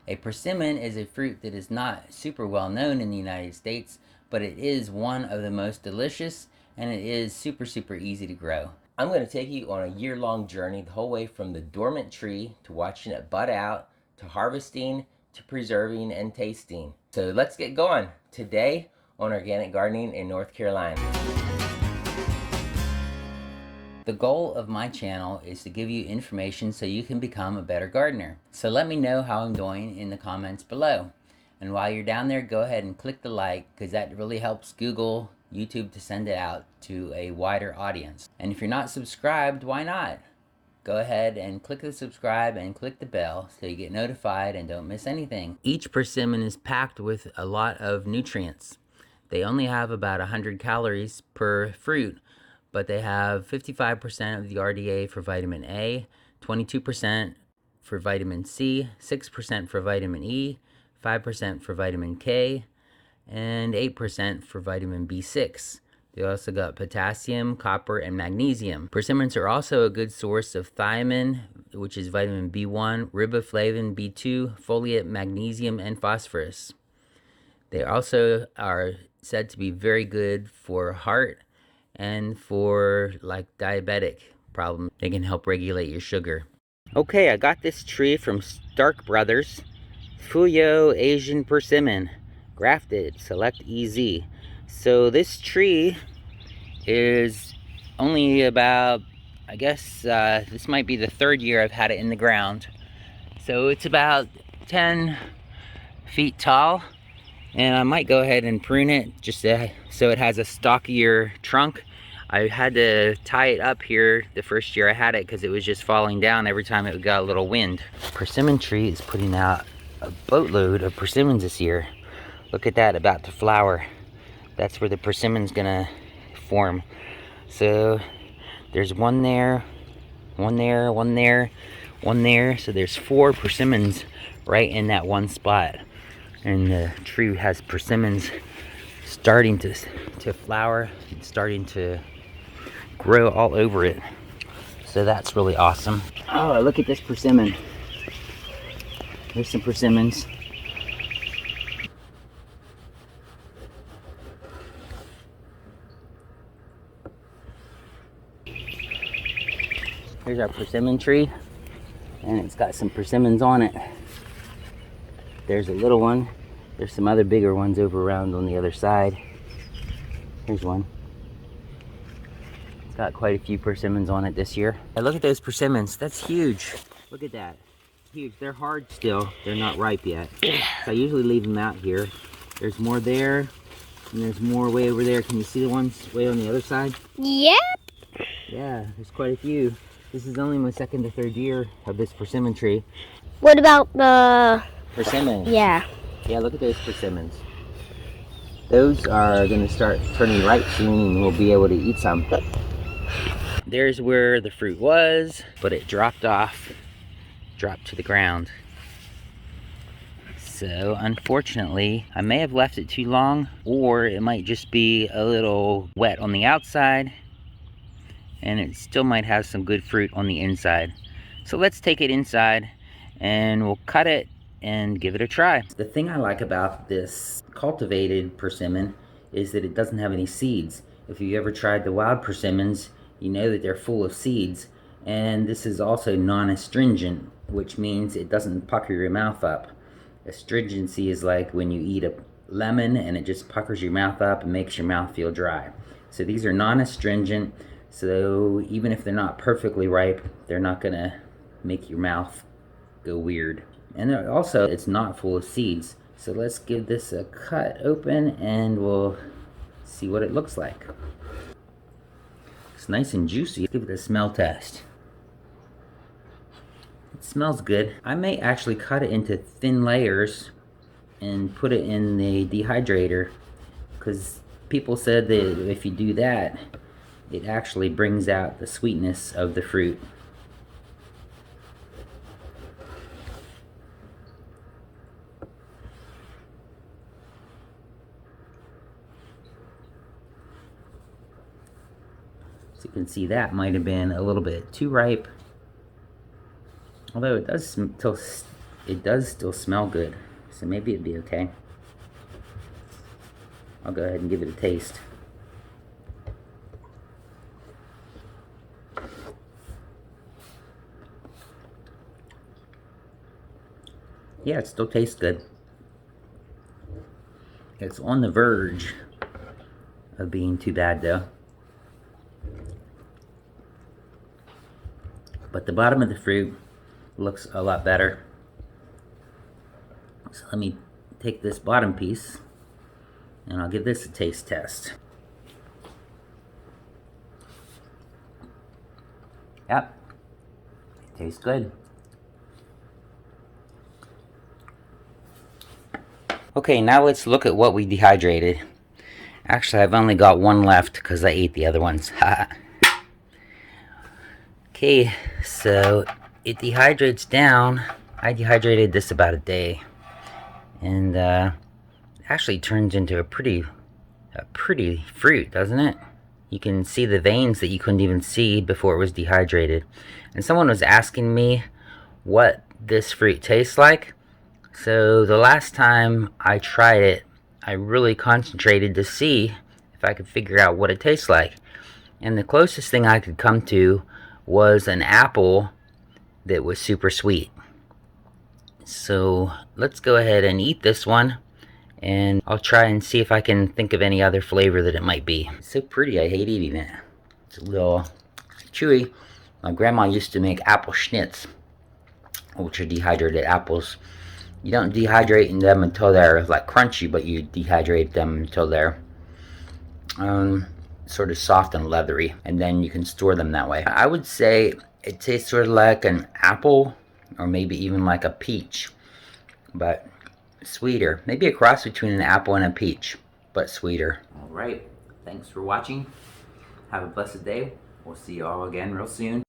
A persimmon is a fruit that is not super well known in the United States, but it is one of the most delicious, and it is super easy to grow. I'm going to take you on a year-long journey the whole way from the dormant tree to watching it bud out, to harvesting, to preserving and tasting. So let's get going today on organic gardening in North Carolina. The goal of my channel is to give you information so you can become a better gardener. So let me know how I'm doing in the comments below. And while you're down there, go ahead and click the like, because that really helps Google, YouTube to send it out to a wider audience. And if you're not subscribed, why not? Go ahead and click the subscribe and click the bell so you get notified and don't miss anything. Each persimmon is packed with a lot of nutrients. They only have about 100 calories per fruit, but they have 55% of the RDA for vitamin A, 22% for vitamin C, 6% for vitamin E, 5% for vitamin K, and 8% for vitamin B6. They also got potassium, copper, and magnesium. Persimmons are also a good source of thiamine, which is vitamin B1, riboflavin, B2, folate, magnesium, and phosphorus. They also are said to be very good for heart and for like diabetic problems. They can help regulate your sugar. Okay, I got this tree from Stark Brothers, Fuyu Asian Persimmon, grafted, select EZ. So this tree is only about, I guess this might be the third year I've had it in the ground. So it's about 10 feet tall, and I might go ahead and prune it just so it has a stockier trunk. I had to tie it up here the first year I had it because it was just falling down every time it got a little wind. Persimmon tree is putting out a boatload of persimmons this year. Look at that, about to flower. That's where the persimmon's gonna form. So there's one there, one there, one there, one there. So there's 4 persimmons right in that one spot. And the tree has persimmons starting to flower and starting to grow all over it. So that's really awesome. Oh, look at this persimmon. There's some persimmons. Here's our persimmon tree, and it's got some persimmons on it. There's a little one. There's some other bigger ones over around on the other side. Here's one. It's got quite a few persimmons on it this year. And look at those persimmons. That's huge. Look at that. Huge. They're hard still. They're not ripe yet. So I usually leave them out here. There's more there, and there's more way over there. Can you see the ones way on the other side? Yep. Yeah, there's quite a few. This is only my second or third year of this persimmon tree. What about the persimmons? Yeah. Yeah, look at those persimmons. Those are going to start turning ripe soon, and we'll be able to eat some. There's where the fruit was, but it dropped off, dropped to the ground. So unfortunately, I may have left it too long, or it might just be a little wet on the outside, and it still might have some good fruit on the inside. So let's take it inside and we'll cut it and give it a try. The thing I like about this cultivated persimmon is that it doesn't have any seeds. If you ever tried the wild persimmons, you know that they're full of seeds. And this is also non-astringent, which means it doesn't pucker your mouth up. Astringency is like when you eat a lemon and it just puckers your mouth up and makes your mouth feel dry. So these are non-astringent, so even if they're not perfectly ripe, they're not gonna make your mouth go weird. And also, it's not full of seeds. So let's give this a cut open and we'll see what it looks like. It's nice and juicy. Give it a smell test. It smells good. I may actually cut it into thin layers and put it in the dehydrator, because people said that if you do that, it actually brings out the sweetness of the fruit. So you can see that might have been a little bit too ripe, although it does it does still smell good, so maybe it'd be okay. I'll go ahead and give it a taste. Yeah, it still tastes good. It's on the verge of being too bad though. But the bottom of the fruit looks a lot better. So let me take this bottom piece and I'll give this a taste test. Yep, it tastes good. Okay, now let's look at what we dehydrated. Actually, I've only got one left because I ate the other ones. Okay, so it dehydrates down. I dehydrated this about a day, and actually turns into a pretty fruit, doesn't it? You can see the veins that you couldn't even see before it was dehydrated. And someone was asking me what this fruit tastes like. So the last time I tried it, I really concentrated to see if I could figure out what it tastes like. And the closest thing I could come to was an apple that was super sweet. So let's go ahead and eat this one, and I'll try and see if I can think of any other flavor that it might be. It's so pretty, I hate eating it. It's a little chewy. My grandma used to make apple schnitz, which are dehydrated apples. You don't dehydrate them until they're like crunchy, but you dehydrate them until they're sort of soft and leathery, and then you can store them that way. I would say it tastes sort of like an apple, or maybe even like a peach, but sweeter. Maybe a cross between an apple and a peach, but sweeter. Alright, thanks for watching. Have a blessed day. We'll see you all again real soon.